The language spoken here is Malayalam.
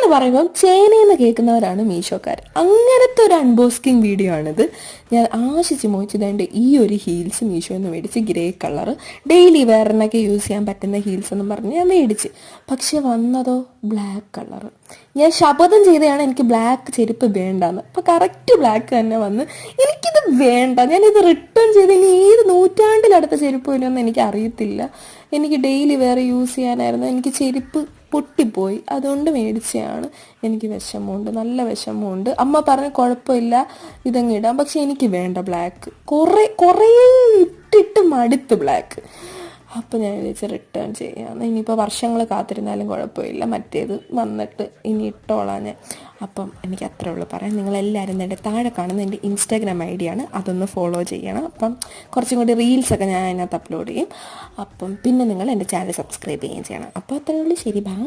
എന്ന് പറയുമ്പം ചേനയെന്ന് കേൾക്കുന്നവരാണ് മീഷോക്കാർ. അങ്ങനത്തെ ഒരു അൺബോക്സിങ് വീഡിയോ ആണിത്. ഞാൻ ആശിച്ച് മോഹിച്ചതുകൊണ്ട് ഈ ഒരു ഹീൽസ് മീഷോയിൽ നിന്ന് മേടിച്ച്, ഗ്രേ കളർ ഡെയിലി വെയറിനൊക്കെ യൂസ് ചെയ്യാൻ പറ്റുന്ന ഹീൽസ് എന്നും പറഞ്ഞ് ഞാൻ മേടിച്ച്. പക്ഷെ വന്നതോ ബ്ലാക്ക് കളർ. ഞാൻ ശപഥം ചെയ്തതാണ് എനിക്ക് ബ്ലാക്ക് ചെരുപ്പ് വേണ്ടാന്ന്. അപ്പോൾ കറക്റ്റ് ബ്ലാക്ക് തന്നെ വന്ന്. എനിക്കിത് വേണ്ട, ഞാനിത് റിട്ടേൺ ചെയ്ത് ഇനി ഏത് നൂറ്റാണ്ടിലടുത്ത ചെരുപ്പ് വരുമെന്ന് എനിക്ക് അറിയത്തില്ല. എനിക്ക് ഡെയിലി വേറെ യൂസ് ചെയ്യാനായിരുന്നു. എനിക്ക് ചെരുപ്പ് പൊട്ടിപ്പോയി, അതുകൊണ്ട് മേടിച്ചതാണ്. എനിക്ക് വിഷമമുണ്ട്, നല്ല വിഷമമുണ്ട്. അമ്മ പറഞ്ഞ് കുഴപ്പമില്ല ഇതങ്ങ് ഇടാം, പക്ഷെ എനിക്ക് വേണ്ട ബ്ലാക്ക്. കുറേ ഇട്ടിട്ട് മടുത്ത് ബ്ലാക്ക്. അപ്പോൾ ഞാൻ വിചാരിച്ച് റിട്ടേൺ ചെയ്യാമെന്ന്. ഇനിയിപ്പോൾ വർഷങ്ങൾ കാത്തിരുന്നാലും കുഴപ്പമില്ല, മറ്റേത് വന്നിട്ട് ഇനി ഇട്ടോളാം ഞാൻ. അപ്പം എനിക്ക് അത്രേ ഉള്ളൂ പറയാം. നിങ്ങളെല്ലാവരും എൻ്റെ താഴെ കാണുന്ന എൻ്റെ ഇൻസ്റ്റാഗ്രാം ID ആണ്, അതൊന്ന് ഫോളോ ചെയ്യണം. അപ്പം കുറച്ചും കൂടി റീൽസൊക്കെ ഞാൻ അതിനകത്ത് അപ്ലോഡ് ചെയ്യും. അപ്പം പിന്നെ നിങ്ങൾ എൻ്റെ ചാനൽ സബ്സ്ക്രൈബ് ചെയ്യുകയും ചെയ്യണം. അപ്പോൾ അത്രേ ഉള്ളൂ. ശരി, ബൈ.